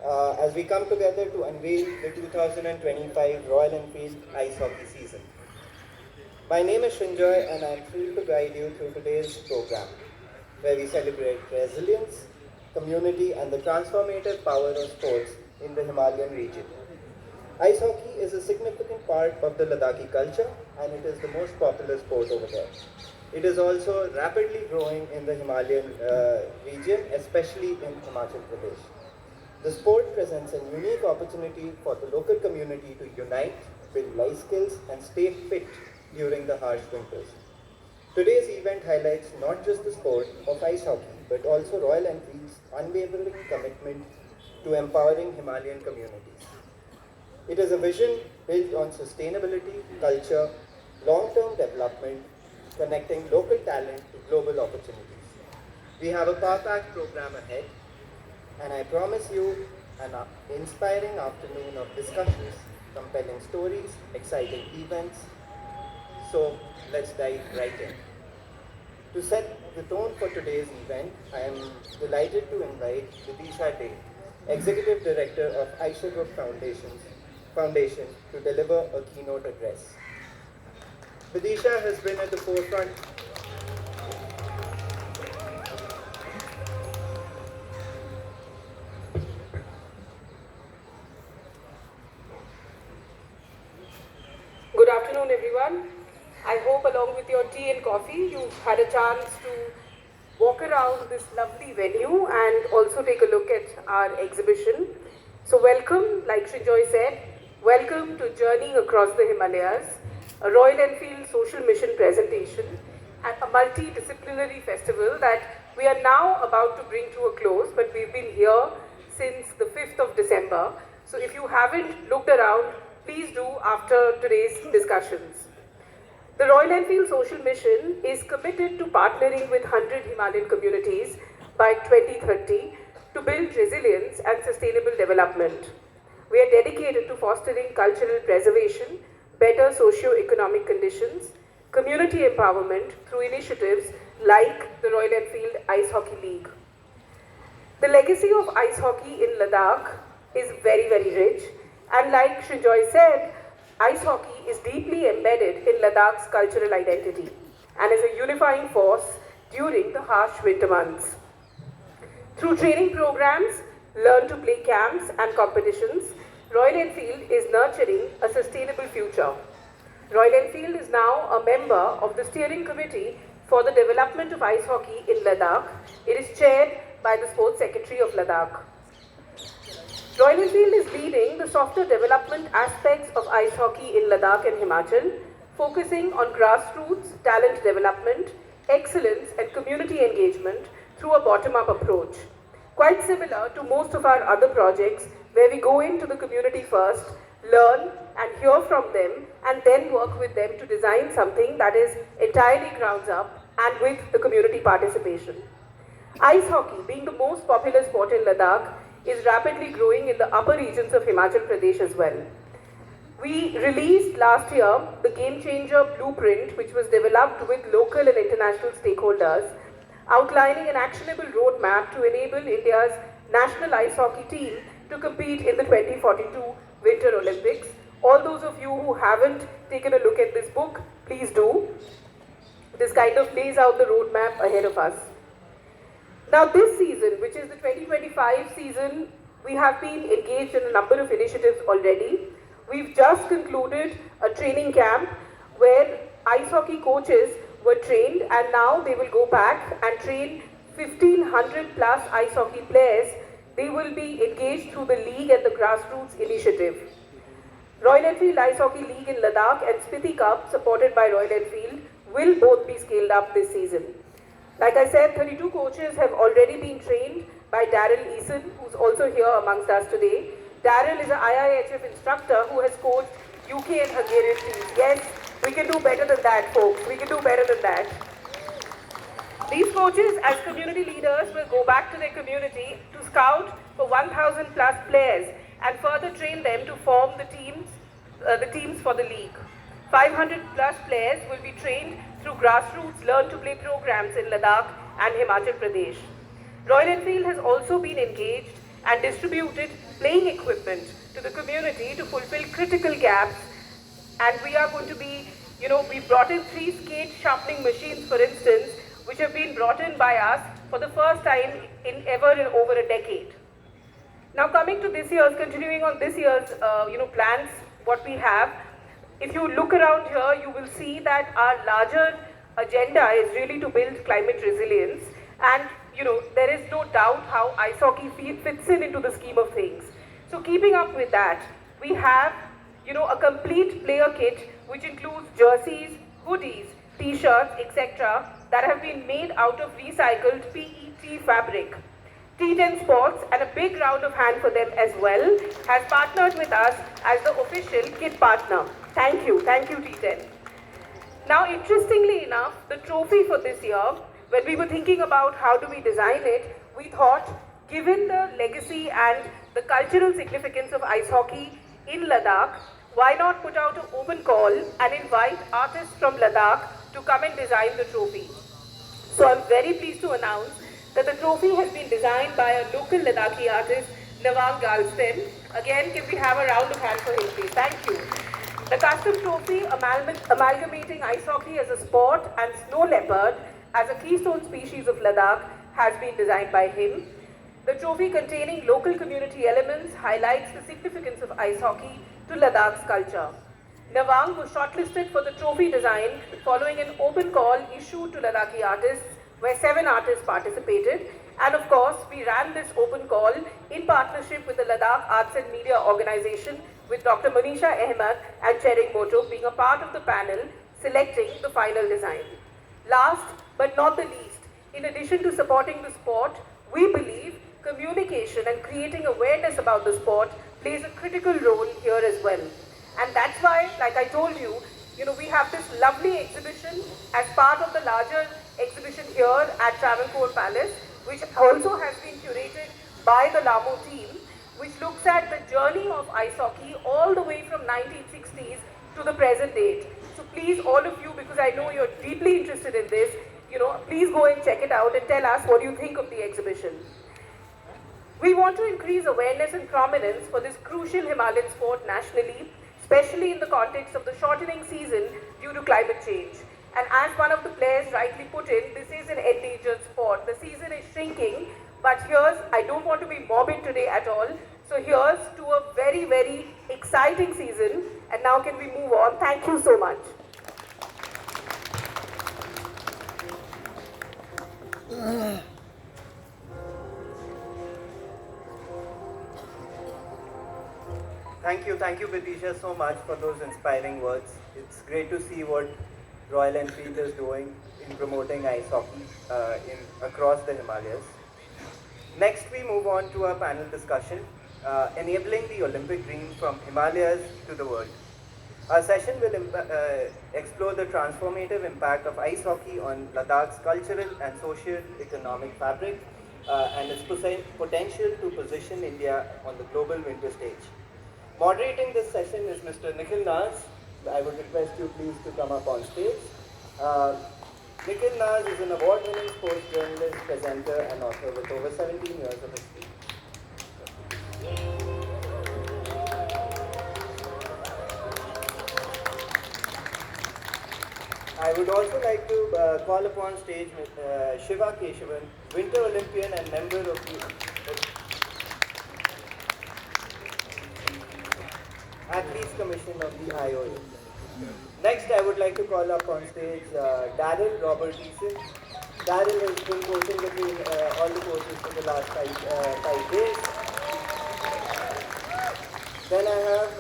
as we come together to unveil the 2025 Royal Enfield Ice Hockey season. My name is Shinjoy and I am thrilled to guide you through today's program, where we celebrate resilience, community and the transformative power of sports in the Himalayan region. Ice hockey is a significant part of the Ladakhi culture and it is the most popular sport over there. It is also rapidly growing in the Himalayan region, especially in Himachal Pradesh. The sport presents a unique opportunity for the local community to unite, build life skills, and stay fit during the harsh winters. Today's event highlights not just the sport of ice hockey, but also Royal Enfield's unwavering commitment to empowering Himalayan communities. It is a vision built on sustainability, culture, long-term development, connecting local talent to global opportunities. We have a power-packed program ahead, and I promise you an inspiring afternoon of discussions, compelling stories, exciting events. So let's dive right in. To set the tone for today's event, I am delighted to invite Vidisha Dey, Executive Director of Aisha Group Foundation to deliver a keynote address. Vidisha has been at the forefront. Good afternoon, everyone. I hope along with your tea and coffee, you've had a chance to walk around this lovely venue and also take a look at our exhibition. So welcome, like Shinjoy said, welcome to Journeying Across the Himalayas, a Royal Enfield social mission presentation and a multidisciplinary festival that we are now about to bring to a close, but we've been here since the 5th of December. So if you haven't looked around, please do after today's discussions. The Royal Enfield Social Mission is committed to partnering with 100 Himalayan communities by 2030 to build resilience and sustainable development. We are dedicated to fostering cultural preservation, better socio-economic conditions, community empowerment through initiatives like the Royal Enfield Ice Hockey League. The legacy of ice hockey in Ladakh is very, very rich, and like Shinjoy said, ice hockey is deeply embedded in Ladakh's cultural identity and is a unifying force during the harsh winter months. Through training programs, learn to play camps and competitions, Royal Enfield is nurturing a sustainable future. Royal Enfield is now a member of the steering committee for the development of ice hockey in Ladakh. It is chaired by the Sports Secretary of Ladakh. Royal Enfield is leading the softer development aspects of ice hockey in Ladakh and Himachal, focusing on grassroots talent development, excellence and community engagement through a bottom-up approach. Quite similar to most of our other projects where we go into the community first, learn and hear from them and then work with them to design something that is entirely grounds up and with the community participation. Ice hockey, being the most popular sport in Ladakh, is rapidly growing in the upper regions of Himachal Pradesh as well. We released last year the Game Changer Blueprint, which was developed with local and international stakeholders, outlining an actionable roadmap to enable India's national ice hockey team to compete in the 2042 Winter Olympics. All those of you who haven't taken a look at this book, please do. This kind of lays out the roadmap ahead of us. Now this season, which is the 2025 season, we have been engaged in a number of initiatives already. We've just concluded a training camp where ice hockey coaches were trained and now they will go back and train 1,500 plus ice hockey players. They will be engaged through the league and the grassroots initiative. Royal Enfield Ice Hockey League in Ladakh and Spiti Cup, supported by Royal Enfield, will both be scaled up this season. Like I said, 32 coaches have already been trained by Daryl Eason, who's also here amongst us today. Daryl is an IIHF instructor who has coached UK and Hungarian teams. Yes, we can do better than that, folks. We can do better than that. These coaches, as community leaders, will go back to their community to scout for 1,000 plus players and further train them to form the teams for the league. 500 plus players will be trained through grassroots learn-to-play programs in Ladakh and Himachal Pradesh. Royal Enfield has also been engaged and distributed playing equipment to the community to fulfill critical gaps. And we are going to be, we brought in 3 skate sharpening machines, for instance, which have been brought in by us for the first time in over a decade. Now coming to this year's, continuing on this year's, plans, what we have, if you look around here, you will see that our larger agenda is really to build climate resilience, and there is no doubt how ice hockey fits into the scheme of things. So keeping up with that, we have a complete player kit which includes jerseys, hoodies, t-shirts, etc. that have been made out of recycled PET fabric. T10 Sports, and a big round of hand for them as well, has partnered with us as the official kit partner. Thank you T10. Now, interestingly enough, the trophy for this year, when we were thinking about how do we design it, we thought, given the legacy and the cultural significance of ice hockey in Ladakh, why not put out an open call and invite artists from Ladakh to come and design the trophy. So I'm very pleased to announce that the trophy has been designed by a local Ladakhi artist, Nawang Galston. Again, can we have a round of hands for him, please? Thank you. The custom trophy, amalgamating ice hockey as a sport and snow leopard as a keystone species of Ladakh, has been designed by him. The trophy, containing local community elements, highlights the significance of ice hockey to Ladakh's culture. Nawang was shortlisted for the trophy design following an open call issued to Ladakhi artists, where 7 artists participated. And of course, we ran this open call in partnership with the Ladakh Arts and Media Organization, with Dr. Manisha Ahmed and Chering Moto being a part of the panel selecting the final design. Last but not the least, in addition to supporting the sport, we believe communication and creating awareness about the sport plays a critical role here as well. And that's why, like I told you, we have this lovely exhibition as part of the larger exhibition here at Travancore Palace, which also has been curated by the LAMO team, which looks at the journey of ice hockey all the way from 1960s to the present date. So please, all of you, because I know you're deeply interested in this, please go and check it out and tell us what you think of the exhibition. We want to increase awareness and prominence for this crucial Himalayan sport nationally, especially in the context of the shortening season due to climate change. And as one of the players rightly put in, this is an endangered sport. The season is shrinking, but I don't want to be morbid today at all. So here's to a very, very exciting season. And now can we move on? Thank you so much. Thank you, Pratisha, so much for those inspiring words. It's great to see what Royal Enfield is doing in promoting ice hockey across the Himalayas. Next, we move on to our panel discussion, enabling the Olympic dream from Himalayas to the world. Our session will explore the transformative impact of ice hockey on Ladakh's cultural and socio-economic fabric and its potential to position India on the global winter stage. Moderating this session is Mr. Nikhil Naz. I would request you please to come up on stage. Nikhil Naz is an award-winning sports journalist, presenter and author with over 17 years of history. I would also like to call upon stage Shiva Keshavan, Winter Olympian and member of the Athletes Commission of the IOA. Next, I would like to call up on stage Daryl Robert Eason. Daryl has been coaching between all the coaches for the last 5 days. Then I have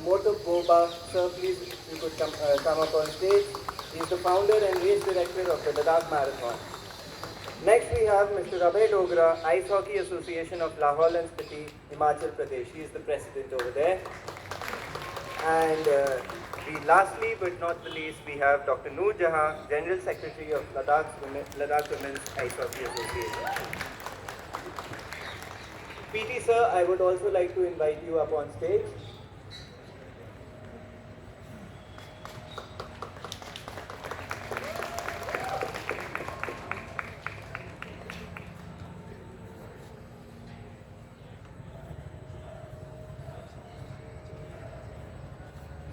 Moto Boba. Sir, please, if you could come up on stage. He is the founder and race director of the Ladakh Marathon. Next, we have Mr. Abhay Dogra, Ice Hockey Association of Lahore and Spiti, Himachal Pradesh. He is the president over there. And lastly but not the least, we have Dr. Noor Jahan, General Secretary of Ladakh Women's Ice Hockey Association. PT sir, I would also like to invite you up on stage.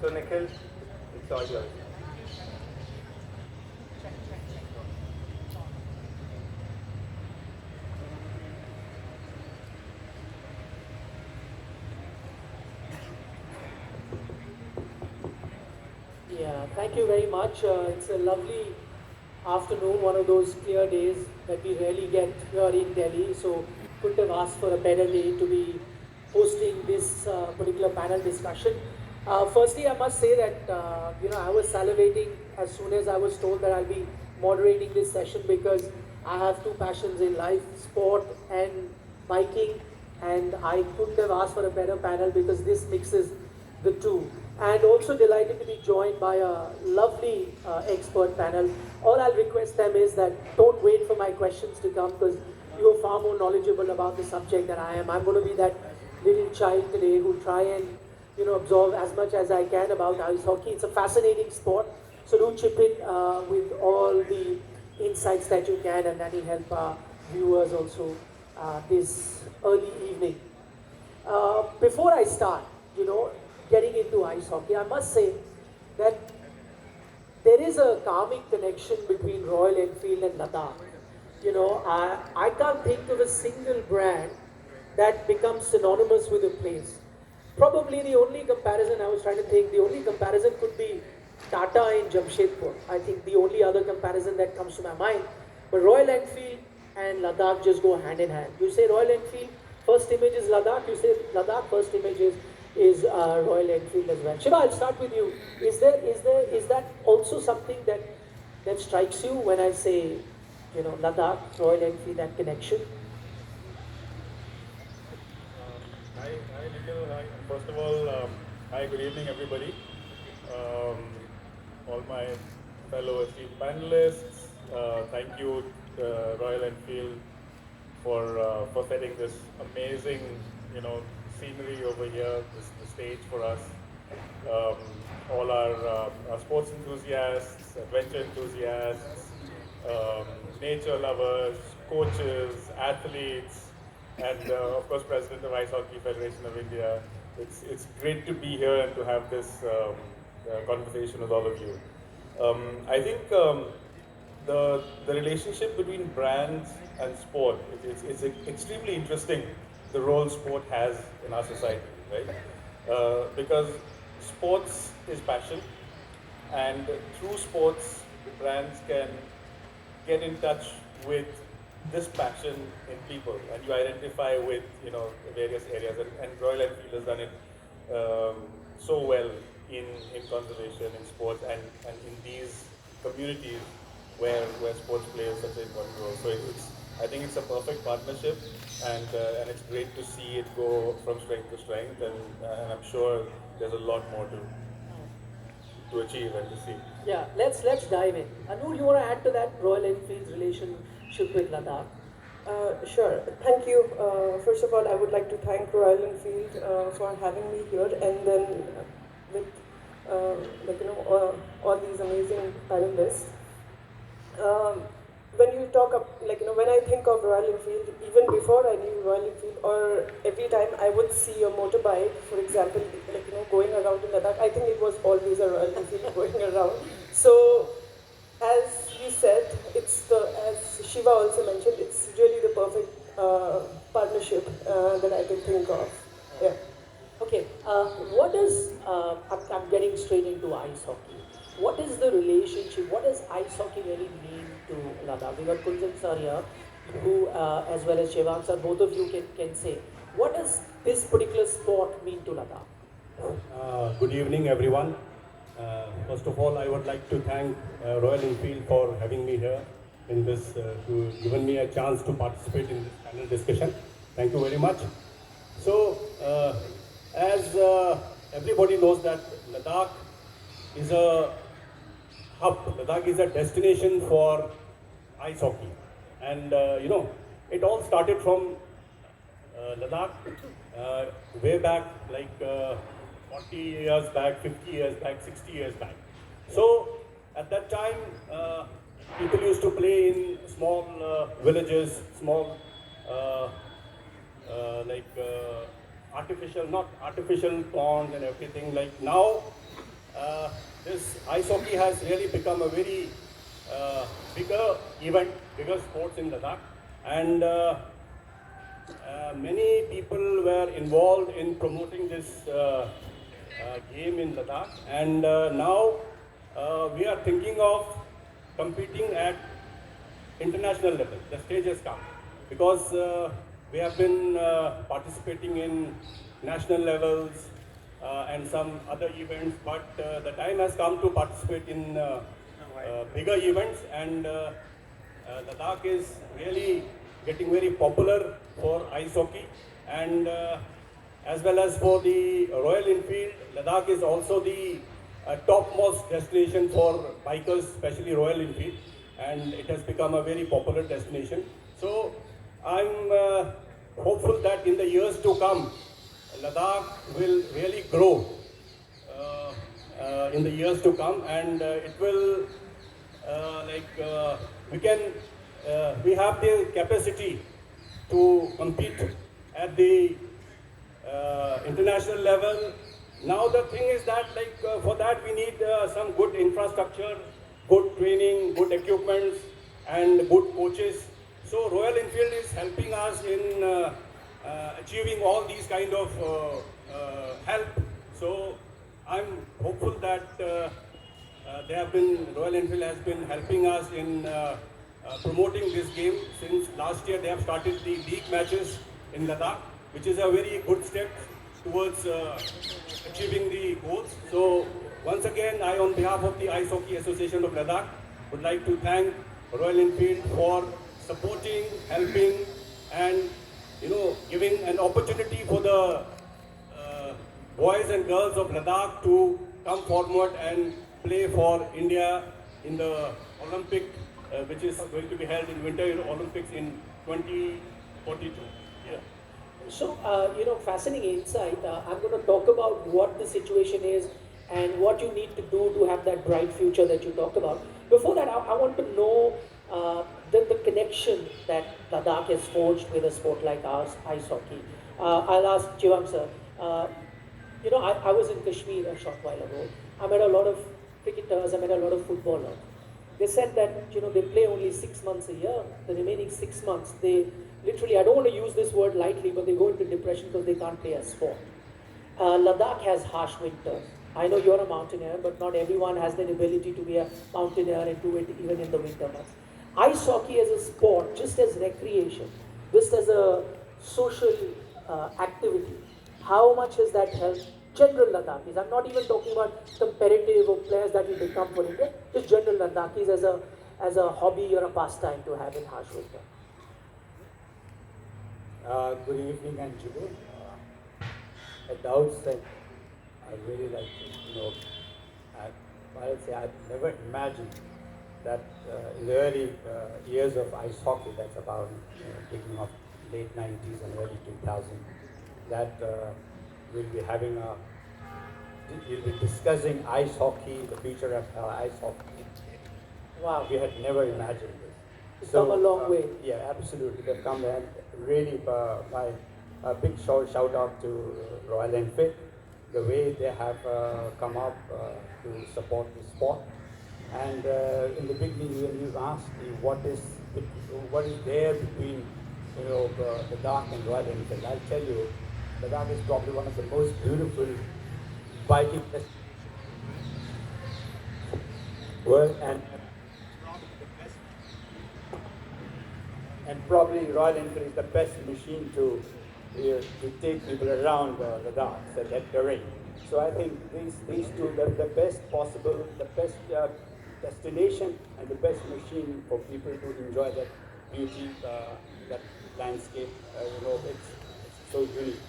So Nikhil, it's all yours. Yeah, thank you very much. It's a lovely afternoon, one of those clear days that we rarely get here in Delhi. So, couldn't have asked for a better day to be hosting this particular panel discussion. Firstly, I must say that I was salivating as soon as I was told that I'll be moderating this session because I have two passions in life: sport and biking. And I couldn't have asked for a better panel because this mixes the two. And also delighted to be joined by a lovely expert panel. All I'll request them is that don't wait for my questions to come because you are far more knowledgeable about the subject than I am. I'm going to be that little child today who try and absorb as much as I can about ice hockey. It's a fascinating sport, so do chip in with all the insights that you can, and that will help our viewers also this early evening. Before I start, getting into ice hockey, I must say that there is a calming connection between Royal Enfield and Ladakh. I can't think of a single brand that becomes synonymous with a place. Probably the only comparison I was trying to think, the only comparison could be Tata in Jamshedpur. I think the only other comparison that comes to my mind. But Royal Enfield and Ladakh just go hand in hand. You say Royal Enfield, first image is Ladakh. You say Ladakh, first image is Royal Enfield as well. Shiva, I'll start with you. Is that also something that strikes you when I say, Ladakh, Royal Enfield, that connection? Hi, Nikhil. Hi. First of all, hi, good evening, everybody. Um, all my fellow esteemed panelists, thank you, Royal Enfield, for setting this amazing, scenery over here, the stage for us. All our sports enthusiasts, adventure enthusiasts, nature lovers, coaches, athletes, and of course, President of Ice Hockey Federation of India. It's great to be here and to have this conversation with all of you. I think the relationship between brands and sport, it's extremely interesting, the role sport has in our society, right? Because sports is passion, and through sports, brands can get in touch with this passion in people, and you identify with various areas, and Royal Enfield has done it so well in conservation, in sports, and in these communities where sports plays such an important role. So I think it's a perfect partnership, and it's great to see it go from strength to strength, and I'm sure there's a lot more to achieve and to see. Yeah, let's dive in. Anu, you want to add to that Royal Enfield's relationship with Ladakh? Sure. Thank you. First of all, I would like to thank Royal Enfield for having me here, and then with all these amazing panelists. When you talk of, when I think of Royal Enfield, even before I knew Royal Enfield, or every time I would see a motorbike, for example, going around in Ladakh, I think it was always a Royal Enfield going around. So, as you said, as Shiva also mentioned, it's really the perfect partnership that I can think of. Yeah. Okay, what is, I'm getting straight into ice hockey. What is the relationship, what does ice hockey really mean to Ladakh? We got Kunjan sir here, who, as well as Shivang sir, both of you can say, what does this particular sport mean to Ladakh? Good evening, everyone. First of all, I would like to thank Royal Enfield for having me here in this, to given me a chance to participate in this panel discussion. Thank you very much. So, as everybody knows that Ladakh is a hub. Ladakh is a destination for ice hockey, and it all started from Ladakh way back, like 40 years back, 50 years back, 60 years back. So at that time, people used to play in small villages, small artificial, not artificial ponds and everything. Like now, this ice hockey has really become a very bigger event, bigger sports in Ladakh, and many people were involved in promoting this game in Ladakh, and now we are thinking of competing at international level. The stage has come because we have been participating in national levels and some other events, but the time has come to participate in bigger events, and Ladakh is really getting very popular for ice hockey, and as well as for the Royal Enfield. Ladakh is also the topmost destination for bikers, especially Royal Enfield, and it has become a very popular destination. So I'm hopeful that in the years to come, Ladakh will really grow in the years to come, and it will we have the capacity to compete at the international level. Now the thing is that for that we need some good infrastructure, good training, good equipments, and good coaches. So Royal Enfield is helping us in achieving all these kind of help. So I'm hopeful that Royal Enfield has been helping us in promoting this game. Since last year they have started the league matches in Ladakh, which is a very good step towards achieving the goals. So once again, I on behalf of the Ice Hockey Association of Ladakh would like to thank Royal Enfield for supporting, helping, and giving an opportunity for the boys and girls of Ladakh to come forward and play for India in the Olympic, which is going to be held in Winter Olympics in 2042. Yeah. So, fascinating insight. I'm going to talk about what the situation is and what you need to do to have that bright future that you talked about. Before that, I want to know the connection that Ladakh has forged with a sport like ours, ice hockey. I'll ask Jivam sir. I was in Kashmir a short while ago. I met a lot of cricketers, I met a lot of footballers. They said that they play only 6 months a year. The remaining 6 months, they literally, I don't want to use this word lightly, but they go into depression because they can't play a sport. Ladakh has harsh winters. I know you're a mountaineer, but not everyone has the ability to be a mountaineer and do it even in the winter months. Ice hockey as a sport, just as recreation, just as a social activity, how much has that helped general Ladakhis? I'm not even talking about competitive or players that will become for India, just general Ladakhis as a hobby or a pastime to have in harsh winter. Good evening, and Jibu. At the outset, I really like to, I'll say I've never imagined that in the early years of ice hockey, that's about taking off late 90s and early 2000s, that we'll be discussing ice hockey, the future of ice hockey. Wow. We had never imagined this. It's come a long way. Yeah, absolutely. They've come, and really my big shout out to Royal Enfield, the way they have come up to support the sport. And in the beginning, when you asked me what is there between Ladakh and Royal Enfield, I'll tell you, Ladakh is probably one of the most beautiful biking world, and probably Royal Enfield is the best machine to take people around Ladakh, so that terrain. So I think these two, the best possible, the best destination and the best machine for people to enjoy that beauty, that landscape. It's so unique.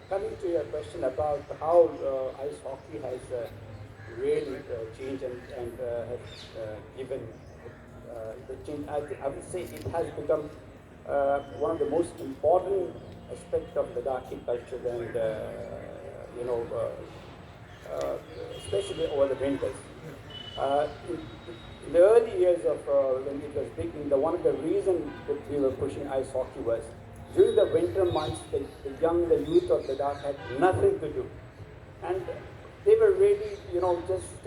Coming to your question about how ice hockey has really changed and has given the change, I would say it has become one of the most important aspects of Ladakhi culture, and especially over the winters. In the early years of when it was beginning, one of the reasons that we were pushing ice hockey was during the winter months, the youth of Ladakh had nothing to do. And they were really, just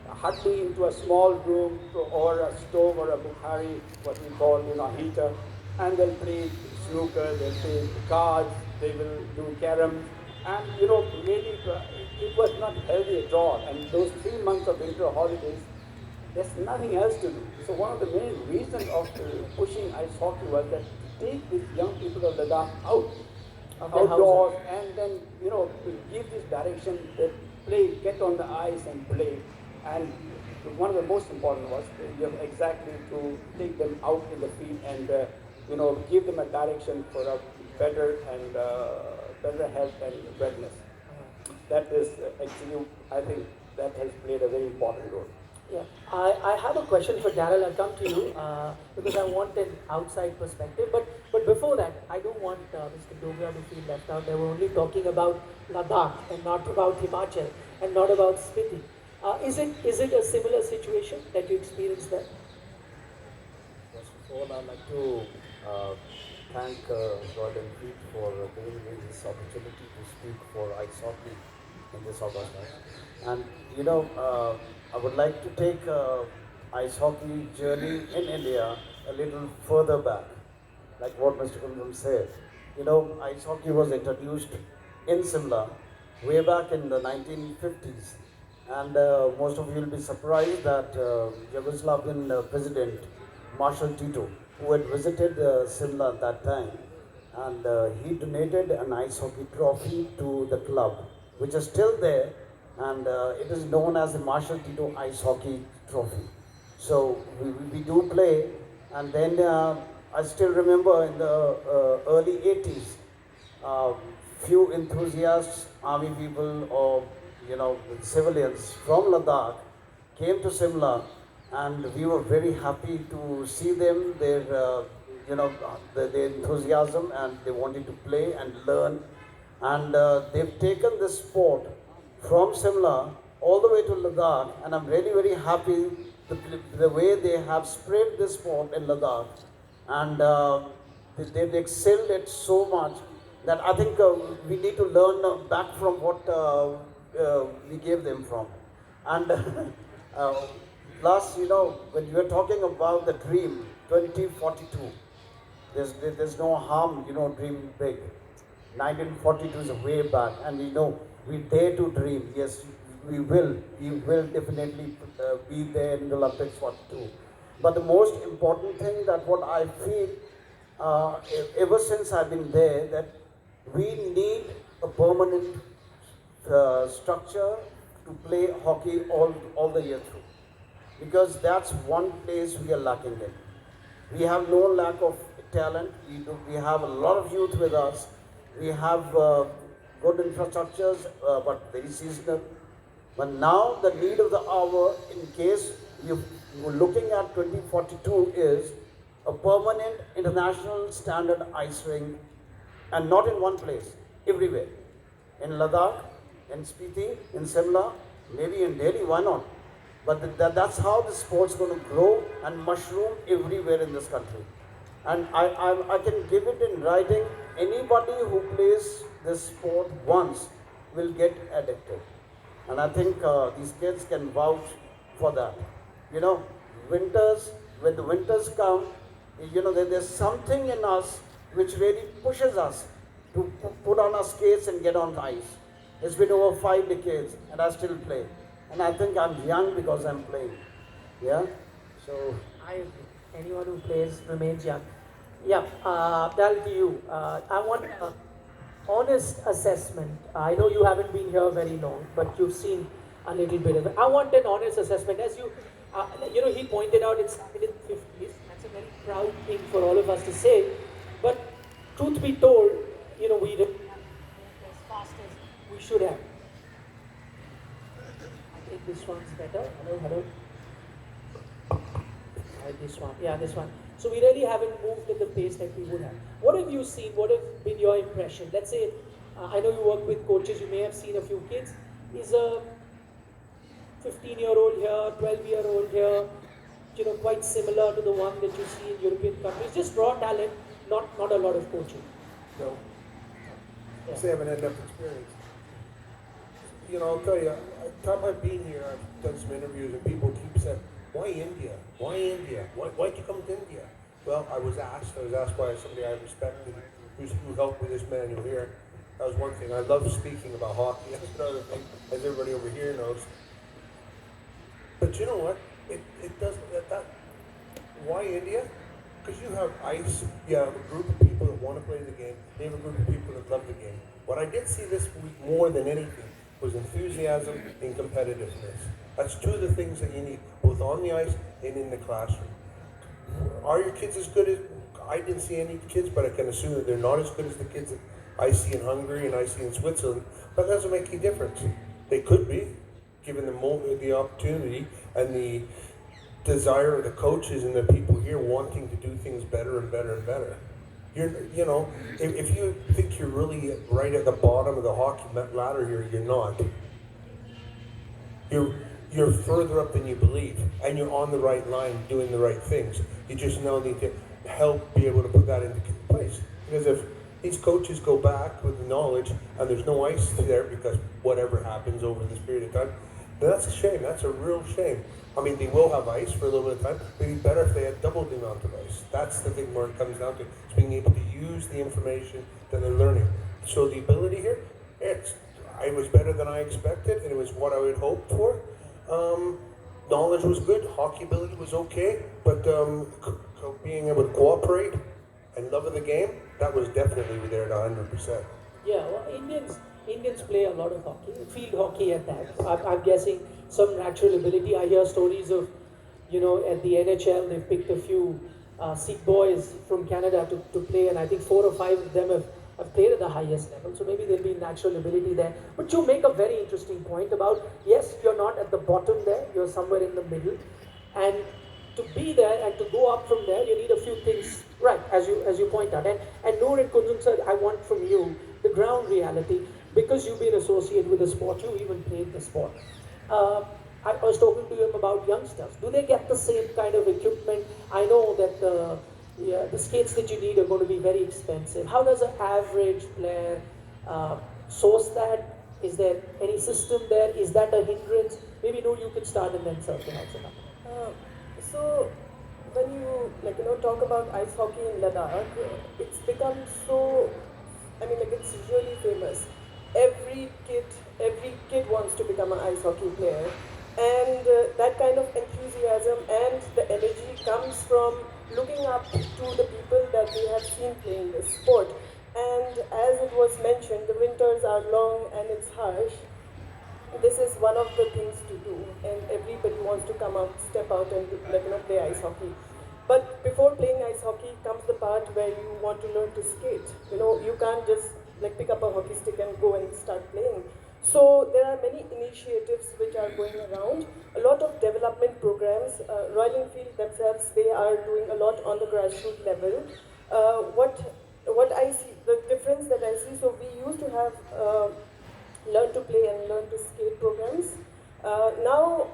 huddling into a small room or a stove or a Bukhari, what we call, heater, and they'll play snooker, they'll play cards, they will do carom, and really, it was not healthy at all. And those 3 months of winter holidays, there's nothing else to do. So one of the main reasons of pushing ice hockey was that to take these young people of Ladakh outdoors, and then to give this direction, that play, get on the ice and play. And one of the most important was exactly to take them out in the field and give them a direction for a better and better health and wellness. That is actually, I think, that has played a very important role. Yeah, I have a question for Daryl. I'll come to you because I want an outside perspective. But before that, I don't want Mr. Dogra to feel left out. They were only talking about Ladakh and not about Himachal and not about Spiti. Is it a similar situation that you experienced there? First of all, I'd like to thank Royal Enfield for giving me this opportunity to speak for ice hockey in this Augusta. And I would like to take ice hockey journey in India a little further back, like what Mr. Kundan said. Ice hockey was introduced in Simla way back in the 1950s. And most of you will be surprised that Yugoslavian President Marshal Tito, who had visited Simla at that time, and he donated an ice hockey trophy to the club, which is still there, and it is known as the Marshal Tito Ice Hockey Trophy. So we do play, and then I still remember in the early 80s, few enthusiasts, army people, or civilians from Ladakh came to Simla, and we were very happy to see them, their enthusiasm, and they wanted to play and learn. And they've taken this sport from Simla all the way to Ladakh, and I'm really very happy the way they have spread this sport in Ladakh, and they've excelled it so much that I think we need to learn back from what we gave them from. And plus, when you are talking about the dream 2042, there's no harm, dreaming big. 1942 is way back, and we dare to dream. Yes, we will definitely be there in the Olympics 42. But the most important thing that what I feel ever since I've been there, that we need a permanent structure to play hockey all the year through, because that's one place we are lacking in. We have no lack of talent. We have a lot of youth with us. We have good infrastructures, but very seasonal. But now the need of the hour, in case you're looking at 2042, is a permanent international standard ice rink, and not in one place, everywhere. In Ladakh, in Spiti, in Simla, maybe in Delhi, why not? But that's how the sport's going to grow and mushroom everywhere in this country. And I can give it in writing, anybody who plays this sport once will get addicted. And I think these kids can vouch for that. Winters, when the winters come, there's something in us which really pushes us to put on our skates and get on the ice. It's been over 5 decades and I still play. And I think I'm young because I'm playing. Yeah? So I agree. Anyone who plays remains young. Yeah, that'll be you. I want an honest assessment. I know you haven't been here very long, but you've seen a little bit of it. I want an honest assessment. As you, he pointed out it started in the 50s. That's a very proud thing for all of us to say. But truth be told, we didn't as fast as we should have. I think this one's better. Hello. This one, yeah, this one. So we really haven't moved at the pace that we would have. What have you seen? What have been your impression? Let's say, I know you work with coaches, you may have seen a few kids. Is a 15-year-old here, 12-year-old here, quite similar to the one that you see in European countries? Just raw talent, not a lot of coaching. No. Yeah. They haven't had enough experience. I'll tell you, time I've been here, I've done some interviews, and people keep saying, "Why India? Why India? Why'd you come to India?" Well, I was asked by somebody I respected who helped with this manual here. That was one thing. I love speaking about hockey. That's another thing, as everybody over here knows. But you know what? It doesn't. Why India? Because you have ice, you have a group of people that want to play the game, you have a group of people that love the game. What I did see this week more than anything was enthusiasm and competitiveness. That's two of the things that you need, both on the ice and in the classroom. Are your kids as good as, I didn't see any kids, but I can assume that they're not as good as the kids that I see in Hungary and I see in Switzerland, but that doesn't make any difference. They could be, given the opportunity and the desire of the coaches and the people here wanting to do things better and better and better. If you think you're really right at the bottom of the hockey ladder here, you're not. You're further up than you believe, and you're on the right line doing the right things. You just now need to help be able to put that into place. Because if these coaches go back with the knowledge and there's no ice there because whatever happens over this period of time, then that's a shame. That's a real shame. I mean, they will have ice for a little bit of time, but it'd be better if they had double the amount of ice. That's the thing where it comes down to. It's being able to use the information that they're learning. So the ability here, it was better than I expected, and it was what I would hope for. Knowledge was good, hockey ability was okay, but being able to cooperate and love of the game, that was definitely there at 100%. Yeah, well, Indians play a lot of hockey, field hockey at that. I'm guessing some natural ability. I hear stories of, at the NHL, they've picked a few Sikh boys from Canada to play, and I think 4 or 5 of them have played at the highest level. So maybe there'll be natural ability there. But you make a very interesting point about, yes, you're not at the bottom there, you're somewhere in the middle. And to be there and to go up from there, you need a few things right, as you point out. And Noor and Kunjun sir, I want from you the ground reality, because you've been associated with the sport, you even played the sport. I was talking to him about youngsters. Do they get the same kind of equipment? I know that the skates that you need are going to be very expensive. How does an average player source that? Is there any system there? Is that a hindrance? Maybe Noor, you can start and then Sir can also come. So when you talk about ice hockey in Ladakh, it's become so, it's really famous. Every kid wants to become an ice hockey player, and that kind of enthusiasm and the energy comes from looking up to the people that they have seen playing this sport. And as it was mentioned, the winters are long and it's harsh. This is one of the things to do, and everybody wants to come out, step out and play ice hockey. But before playing ice hockey comes the part where you want to learn to skate. You can't just pick up a hockey stick and go and start playing. So there are many initiatives which are going around, a lot of development programs. Royal Enfield themselves, they are doing a lot on the grassroots level. What I see, the difference that I see, so we used to have learn to play and learn to skate programs. Now,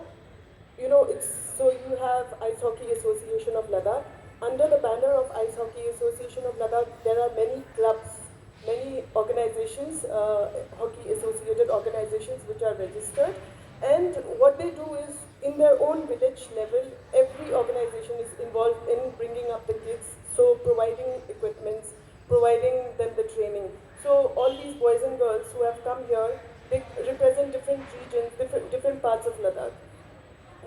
so you have Ice Hockey Association of Ladakh. Under the banner of Ice Hockey Association of Ladakh, there are many clubs, many organizations, hockey associated organizations which are registered. And what they do is, in their own village level, every organization is involved in bringing up the kids, so providing equipments, providing them the training. So all these boys and girls who have come here, they represent different regions, different parts of Ladakh.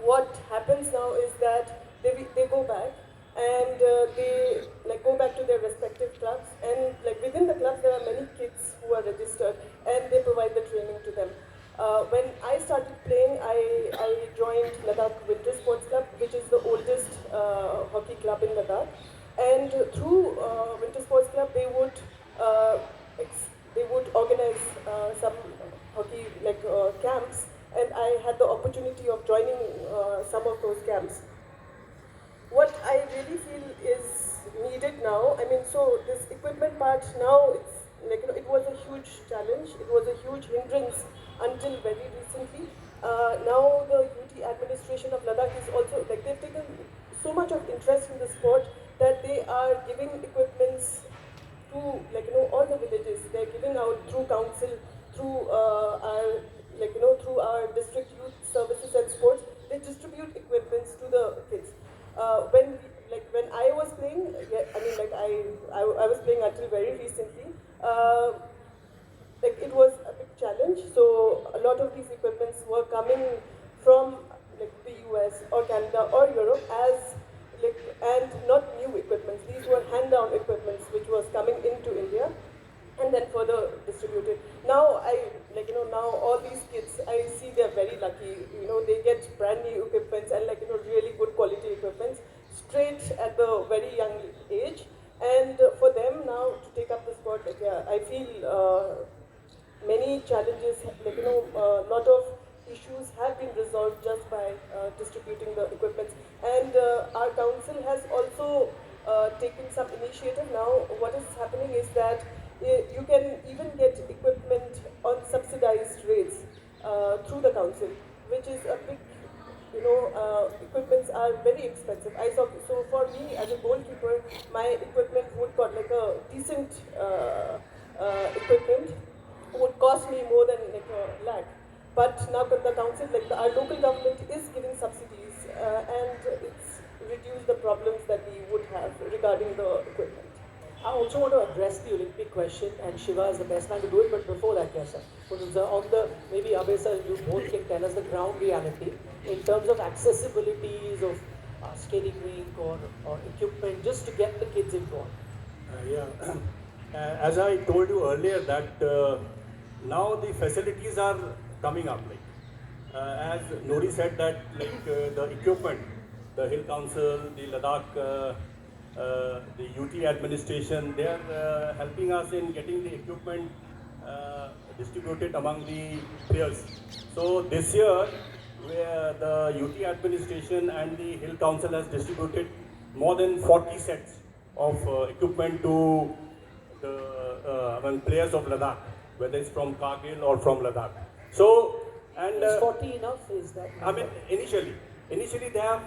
What happens now is that they go back and they go back to their respective clubs, and within the clubs there are many kids who are registered and they provide the training to them. When I started playing, I joined Ladakh Winter Sports Club, which is the oldest hockey club in Ladakh. And through Winter Sports Club, they would organize some hockey camps, and I had the opportunity of joining some of those camps. What I really feel is needed now, so this equipment part now, it's it was a huge challenge, it was a huge hindrance until very recently. Now the UT administration of Ladakh is also, they've taken so much of interest in the sport that they are giving equipments to all the villages. They're giving out through council, through our through our district youth services and sports, they distribute equipments to the kids. When I was playing, yeah, I mean, I was playing until very recently. It was a big challenge. So a lot of these equipments were coming from like the US or Canada or Europe as and not new equipments. These were hand-down equipments which was coming into India and then further distributed. Now now all these kids, I see they're very lucky. They get brand new equipments and really good quality equipments straight at the very young age. And for them now to take up the sport, I feel many challenges, a lot of issues have been resolved just by distributing the equipments. And our council has also taken some initiative now. What is happening is that you can even get equipment on subsidized rates through the council, which is a big, equipments are very expensive. So for me as a goalkeeper, my equipment would cost like a decent equipment would cost me more than like a lakh. But now the council, our local government is giving subsidies and it's reduced the problems that we would have regarding the equipment. I also want to address the Olympic question, and Shiva is the best man to do it. But before that, yes, sir. On the, maybe Abhay sir, you both can tell us the ground reality in terms of accessibilities of skating rink or equipment, just to get the kids involved. As I told you earlier that now the facilities are coming up. As Nori said that the equipment, the Hill Council, the Ladakh, the UT administration, they are helping us in getting the equipment distributed among the players. So this year, where the UT administration and the Hill Council has distributed more than 40 sets of equipment to the players of Ladakh, whether it's from Kargil or from Ladakh. So, and is 40 enough? Is that? I mean, initially they have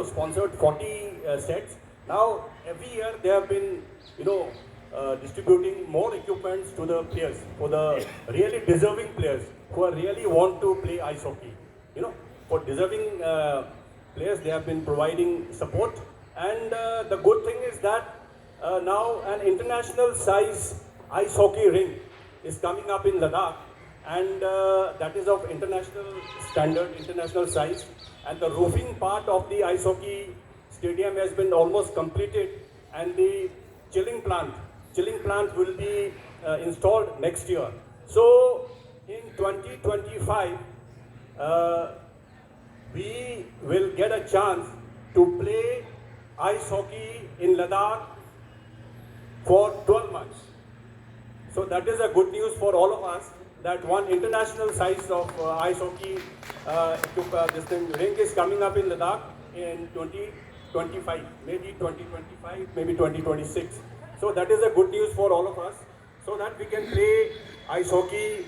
sponsored 40 sets. Now every year they have been distributing more equipments to the players, for the really deserving players who are really want to play ice hockey. For deserving players they have been providing support. And the good thing is that now an international size ice hockey rink is coming up in Ladakh, and that is of international standard, international size. And the roofing part of the ice hockey stadium has been almost completed, and the chilling plant will be installed next year. So in 2025, we will get a chance to play ice hockey in Ladakh for 12 months. So that is a good news for all of us, that one international size of ice hockey rink is coming up in Ladakh in 2025, maybe 2025, maybe 2026. So that is a good news for all of us, so that we can play ice hockey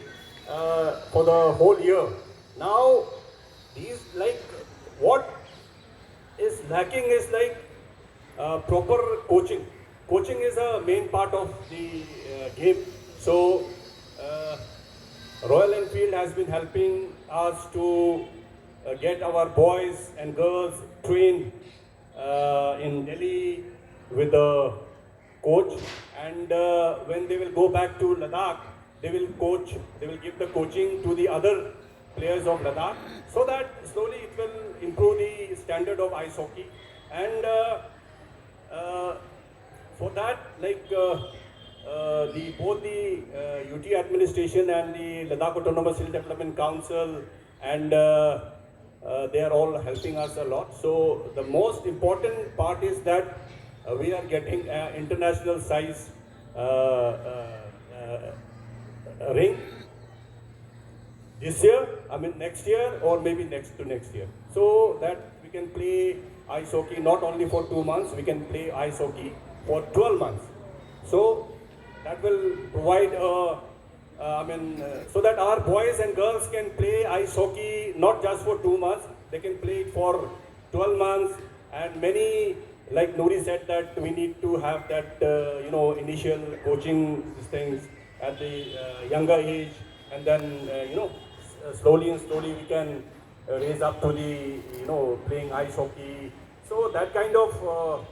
for the whole year. Now, what is lacking is proper coaching. Coaching is a main part of the game. So Royal Enfield has been helping us to get our boys and girls trained in Delhi with a coach, and when they will go back to Ladakh, they will give the coaching to the other players of Ladakh, so that slowly it will improve the standard of ice hockey. And for that, both the UT administration and the Ladakh Autonomous Hill Development Council, and they are all helping us a lot. So the most important part is that we are getting an international size ring this year, next year, or maybe next to next year, so that we can play ice hockey not only for 2 months, we can play ice hockey for 12 months. So that will provide so that our boys and girls can play ice hockey not just for 2 months, they can play it for 12 months. And many, like Nuri said, that we need to have that initial coaching things at the younger age, and then slowly and slowly we can raise up to the, playing ice hockey. So that kind of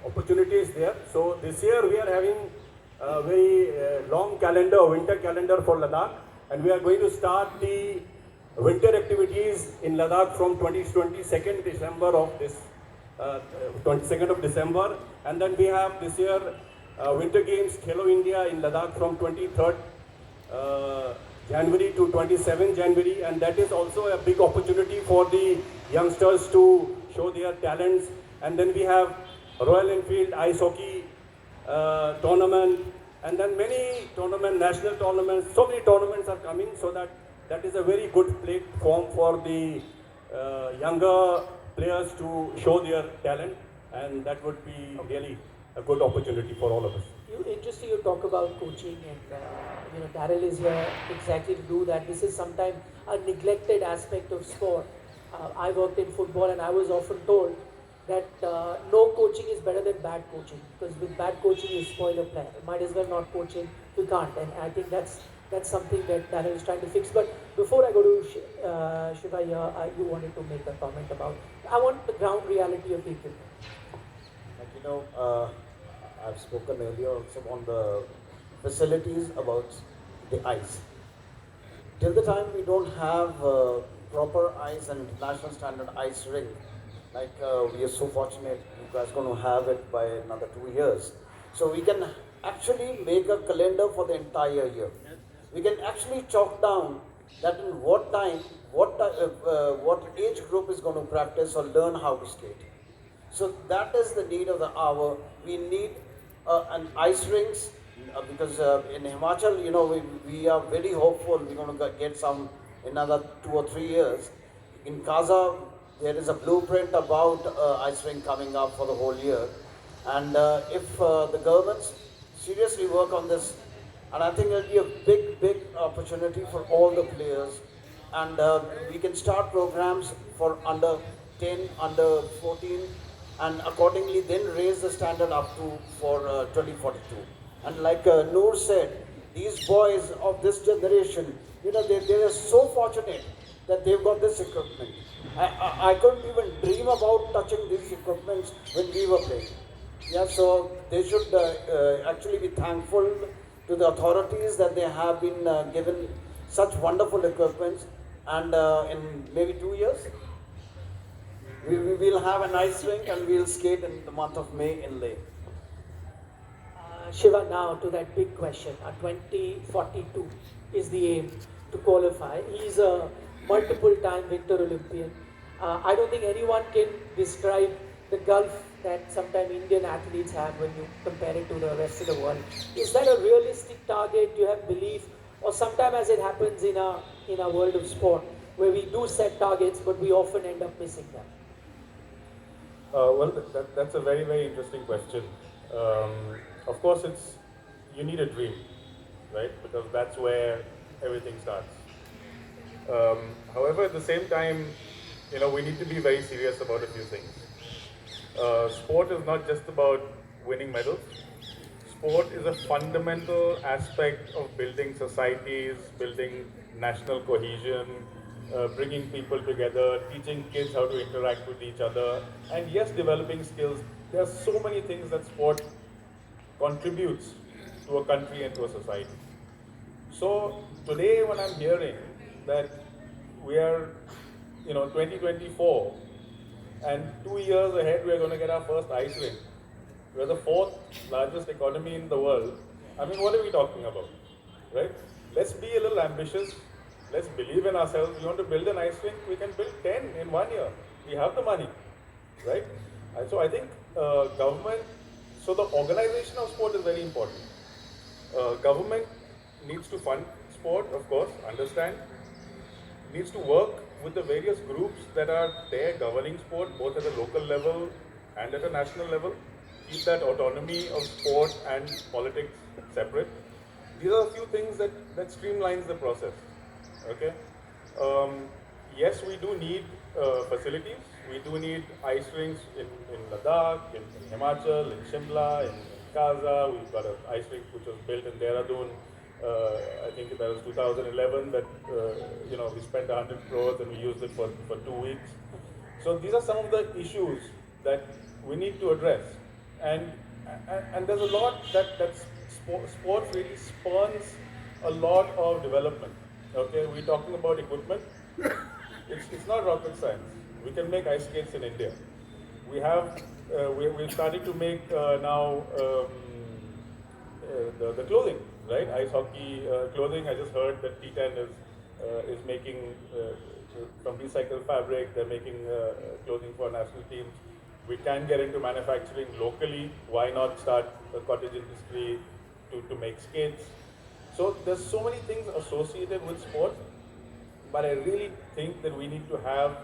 opportunity is there. So this year we are having a very long calendar, winter calendar for Ladakh, and we are going to start the winter activities in Ladakh from 22nd December of this 22nd of December, and then we have this year Winter Games Khelo India in Ladakh from 23rd January to 27th January, and that is also a big opportunity for the youngsters to show their talents. And then we have Royal Enfield ice hockey tournament, and then many tournaments, national tournaments, so many tournaments are coming, so that is a very good platform for the younger players to show their talent, and that would be really a good opportunity for all of us. Interesting you talk about coaching, and Daryl is here exactly to do that. This is sometimes a neglected aspect of sport. I worked in football, and I was often told that no coaching is better than bad coaching, because with bad coaching you spoil a player. Might as well not coach him. You can't, and I think that's something that Daryl is trying to fix. But before I go to Shiva here, you wanted to make a comment about. I want the ground reality of the equipment. I've spoken earlier also on the facilities about the ice. Till the time we don't have proper ice and international standard ice rink, like we are so fortunate you guys going to have it by another 2 years. So we can actually make a calendar for the entire year. We can actually chalk down that in what time, what age group is going to practice or learn how to skate. So that is the need of the hour. We need an ice rinks because in Himachal, we are very hopeful we're going to get some in another 2 or 3 years. In Kaza, there is a blueprint about ice rink coming up for the whole year. And if the governments seriously work on this, and I think it'll be a big opportunity for all the players. And we can start programs for under 10, under 14, and accordingly then raise the standard up to for 2042. And like Noor said, these boys of this generation, they are so fortunate that they've got this equipment. I couldn't even dream about touching these equipments when we were playing. Yeah, so they should actually be thankful to the authorities that they have been given such wonderful equipments. And in maybe 2 years, we will have an ice rink and we'll skate in the month of May in Leh. Shiva, now to that big question. 2042 is the aim to qualify. He's a multiple-time Winter Olympian. I don't think anyone can describe the gulf that sometimes Indian athletes have when you compare it to the rest of the world. Is that a realistic target? Do you have belief? Or sometimes, as it happens in a world of sport, where we do set targets, but we often end up missing them? Well, that's a very, very interesting question. Of course, you need a dream, right? Because that's where everything starts. However, at the same time, we need to be very serious about a few things. Sport is not just about winning medals. Sport is a fundamental aspect of building societies, building national cohesion, bringing people together, teaching kids how to interact with each other, and yes, developing skills. There are so many things that sport contributes to a country and to a society. So today when I'm hearing that we are, 2024, and 2 years ahead we are going to get our first ice rink. We're the 4th largest economy in the world. I mean, what are we talking about, right? Let's be a little ambitious. Let's believe in ourselves. We want to build an ice rink, we can build 10 in 1 year. We have the money, right? And so I think government, so the organization of sport is very important. Government needs to fund sport, of course, understand, needs to work with the various groups that are there governing sport, both at a local level and at a national level. Keep that autonomy of sport and politics separate. These are a few things that streamlines the process. Okay. Yes, we do need facilities. We do need ice rinks in Ladakh, in Himachal, in Shimla, in Kaza. We've got an ice rink which was built in Dehradun, I think think that was 2011 that we spent 100 crores and we used it for 2 weeks. So these are some of the issues that we need to address, and there's a lot that sports really spawns a lot of development. Okay, we're talking about equipment. It's not rocket science. We can make ice skates in India. We're starting to make now the clothing, right? Ice hockey clothing. I just heard that T10 is making from recycled fabric. They're making clothing for national teams. We can get into manufacturing locally. Why not start a cottage industry to make skates? So there's so many things associated with sport, but I really think that we need to have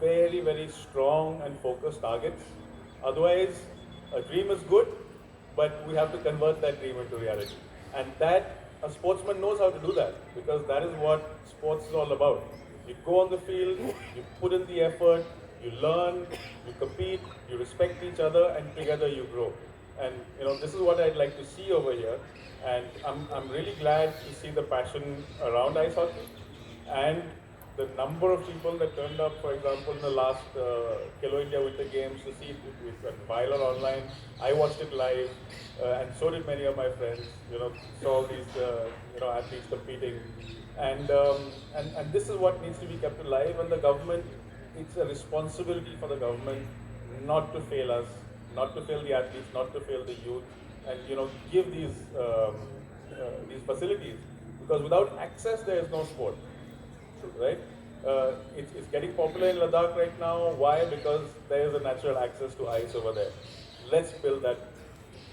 very, very strong and focused targets. Otherwise, a dream is good, but we have to convert that dream into reality. And that, a sportsman knows how to do that, because that is what sports is all about. You go on the field, you put in the effort, you learn, you compete, you respect each other, and together you grow. And this is what I'd like to see over here. And I'm really glad to see the passion around ice hockey and the number of people that turned up, for example, in the last Khelo India Winter Games to see it. It went viral online. I watched it live, and so did many of my friends. Saw all these athletes competing, and this is what needs to be kept alive. And the government, it's a responsibility for the government not to fail us, not to fail the athletes, not to fail the youth, and give these facilities, because without access there is no sport, right? It's getting popular in Ladakh right now. Why? Because there is a natural access to ice over there. Let's build that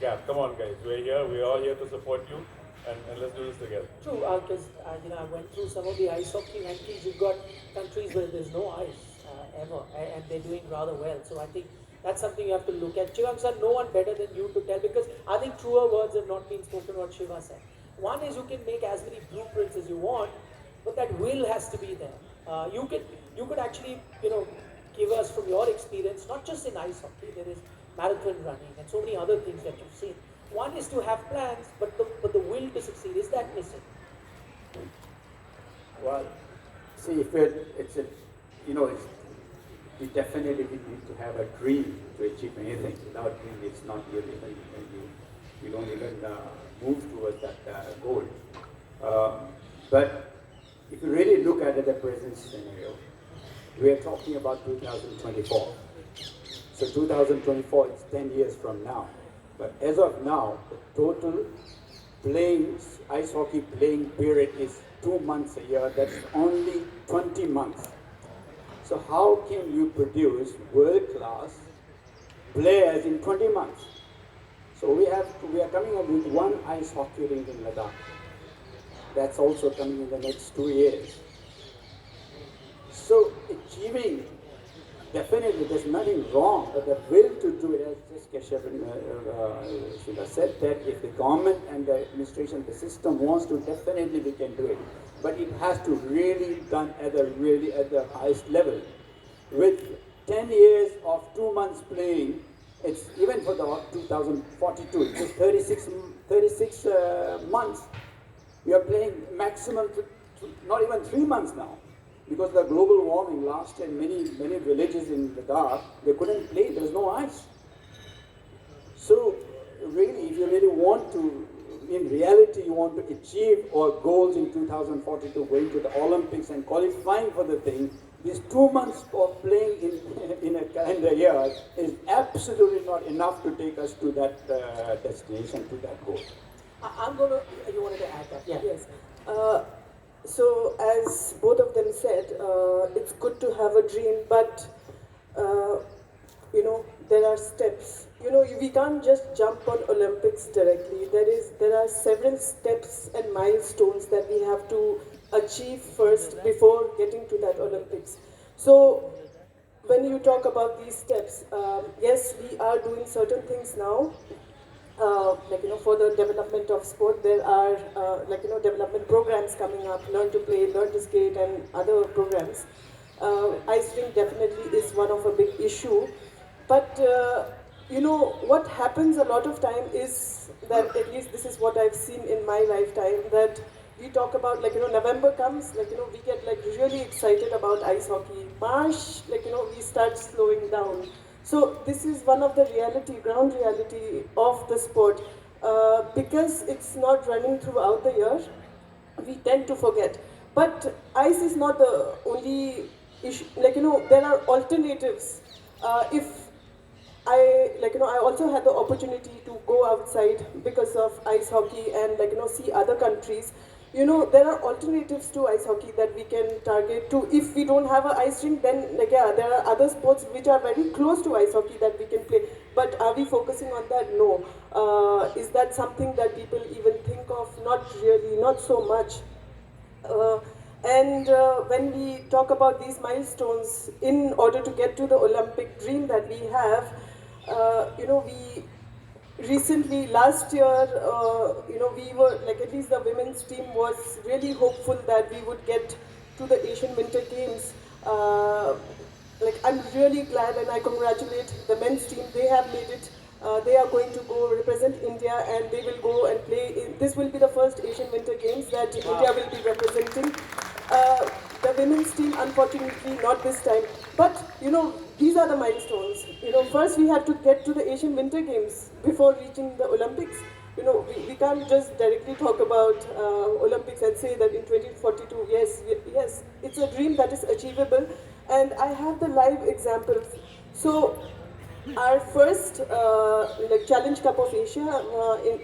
gap. Come on, guys. We're here. We're all here to support you, and let's do this together. True, because I went through some of the ice hockey rankings. You've got countries where there's no ice ever, and they're doing rather well. So I think that's something you have to look at. Chivang sir, no one better than you to tell, because I think truer words have not been spoken what Shiva said. One is you can make as many blueprints as you want, but that will has to be there. You could actually give us from your experience, not just in ice hockey. There is marathon running and so many other things that you've seen. One is to have plans, but the will to succeed, is that missing? Well, see, we definitely need to have a dream to achieve anything. Without dream, it's not really, you don't even move towards that goal. But if you really look at the present scenario, we are talking about 2024. So 2024 is 10 years from now. But as of now, the total ice hockey playing period is 2 months a year. That's only 20 months. So how can you produce world-class players in 20 months? So we are coming up with one ice hockey rink in Ladakh. That's also coming in the next 2 years. So achieving, definitely there's nothing wrong, but the will to do it, as just Keshav and Shiva said, that if the government and the administration, the system wants to, definitely we can do it. But it has to really done at the highest level. With 10 years of 2 months playing, it's even for the 2042, it's 36 months. We are playing maximum, not even 3 months now. Because of the global warming last year, many villages in Ladakh, they couldn't play, there was no ice. So really, if you really want to, in reality, you want to achieve our goals in 2042, going to the Olympics and qualifying for the thing, these 2 months of playing in a calendar year is absolutely not enough to take us to that destination, to that goal. You wanted to add that? Yeah. Yes. So as both of them said, it's good to have a dream, but there are steps. We can't just jump on Olympics directly. There are several steps and milestones that we have to achieve first before getting to that Olympics. So when you talk about these steps, yes, we are doing certain things now. For the development of sport, there are development programs coming up, learn to play, learn to skate, and other programs. Ice rink definitely is one of a big issue, but what happens a lot of time is that, at least this is what I've seen in my lifetime, that we talk about, like, November comes, like, we get like really excited about ice hockey. March, like, we start slowing down. So this is one of the ground reality of the sport. Because it's not running throughout the year, we tend to forget. But ice is not the only issue. Like, there are alternatives. If I also had the opportunity to go outside because of ice hockey and, see other countries. There are alternatives to ice hockey that we can target to. If we don't have an ice rink, then, there are other sports which are very close to ice hockey that we can play. But are we focusing on that? No. Is that something that people even think of? Not really, not so much. And when we talk about these milestones, in order to get to the Olympic dream that we have, we recently, last year, we were, like, at least the women's team was really hopeful that we would get to the Asian Winter Games. I'm really glad, and I congratulate the men's team. They have made it. They are going to go represent India, and they will go and play. This will be the first Asian Winter Games that India will be representing. The women's team, unfortunately, not this time. But, these are the milestones. First we have to get to the Asian Winter Games before reaching the Olympics. We can't just directly talk about Olympics and say that in 2042, yes, it's a dream that is achievable. And I have the live examples. So, our first Challenge Cup of Asia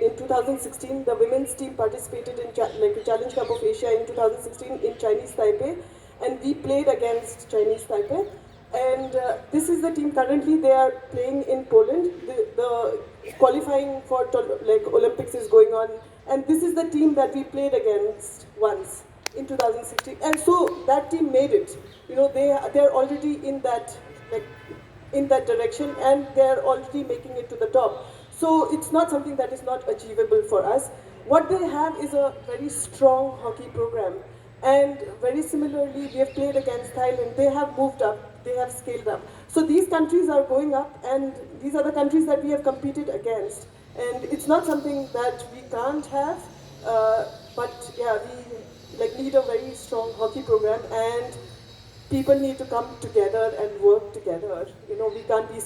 in 2016, the women's team participated in Challenge Cup of Asia in 2016 in Chinese Taipei, and we played against Chinese Taipei. And this is the team currently. They are playing in Poland. The qualifying for Olympics is going on, and this is the team that we played against once in 2016. And so that team made it. They're already in that direction, and they're already making it to the top. So it's not something that is not achievable for us. What they have is a very strong hockey program. And very similarly, we have played against Thailand. They have moved up, they have scaled up. So these countries are going up, and these are the countries that we have competed against. And it's not something that we can't have, but yeah, we need a very strong hockey program, and people need to come together and work together. We can't be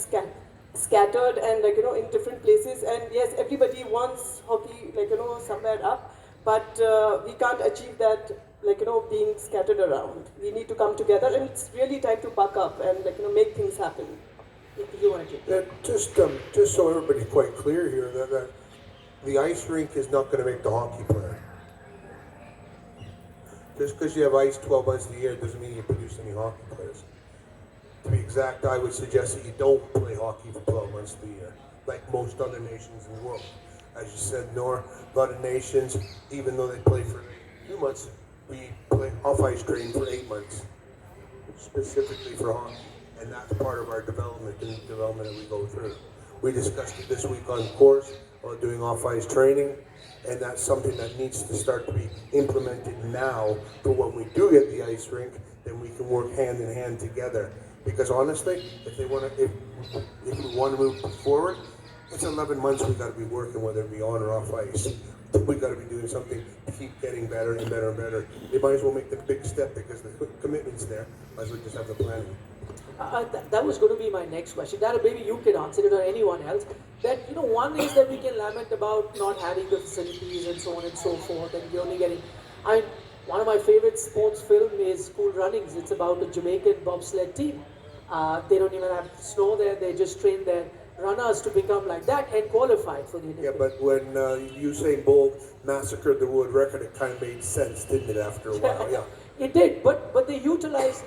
scattered and in different places. And yes, everybody wants hockey somewhere up, but we can't achieve that being scattered around. We need to come together, and it's really time to buck up and make things happen. If you want to. Just so everybody's quite clear here, that the ice rink is not going to make the hockey player. Just because you have ice 12 months of the year doesn't mean you produce any hockey players. To be exact, I would suggest that you don't play hockey for 12 months of the year, like most other nations in the world. As you said, Nor, a lot of nations, even though they play for 2 months, we play off-ice training for 8 months, specifically for hockey. And that's part of our development and the development that we go through. We discussed it this week on course about doing off-ice training, and that's something that needs to start to be implemented now for when we do get the ice rink, then we can work hand in hand together. Because honestly, if we want to move forward, it's 11 months we got to be working, whether it be on or off ice. We got to be doing something to keep getting better and better and better. They might as well make the big step because the commitment's there. Might as well just have the planning. That was going to be my next question. That maybe you can answer it or anyone else. That one is that we can lament about not having the facilities and so on and so forth, and we're only getting. One of my favorite sports film is Cool Runnings. It's about the Jamaican bobsled team. They don't even have snow there. They just train their runners to become like that and qualify for the Olympics. Yeah, but when Usain Bolt massacred the world record, it kind of made sense, didn't it? After a while, yeah. It did, but they utilize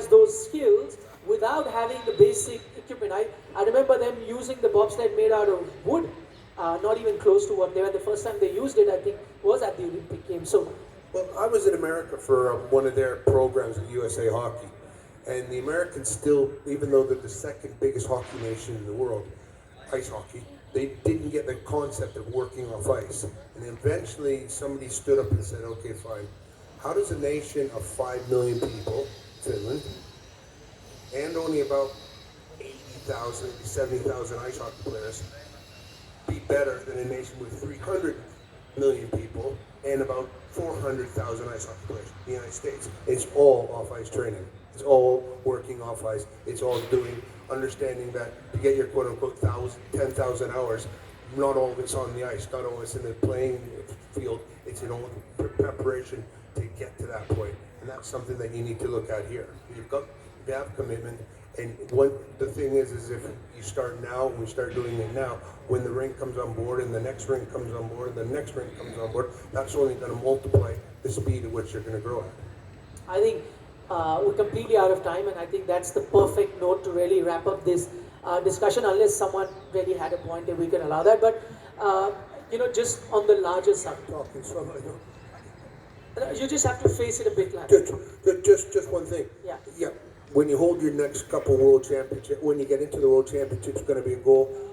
those skills without having the basic equipment. I remember them using the bobsled made out of wood, not even close to what they were. The first time they used it, I think, was at the Olympic Games. So, well, I was in America for one of their programs at USA Hockey, and the Americans still, even though they're the second biggest hockey nation in the world, ice hockey, they didn't get the concept of working off ice. And eventually somebody stood up and said, okay, fine. How does a nation of 5 million people, Finland, and only about 80,000, 70,000 ice hockey players, be better than a nation with 300 million people and about 400,000 ice hockey players in the United States. It's all off-ice training. It's all working off-ice. It's all understanding that to get your quote-unquote 10,000 hours, not all of it's on the ice, not all of it's in the playing field. It's in all the preparation to get to that point. And that's something that you need to look at here. You have commitment. And the thing is if you start now, we start doing it now, when the rink comes on board and the next rink comes on board and the next rink comes on board, that's only going to multiply the speed at which you're going to grow at. I think we're completely out of time, and I think that's the perfect note to really wrap up this discussion, unless someone really had a point and we can allow that. But, just on the larger subject. Talking so much. You just have to face it a bit like Just one thing. Yeah. Yeah. When you hold your next couple world championships, when you get into the world championships, it's going to be a goal.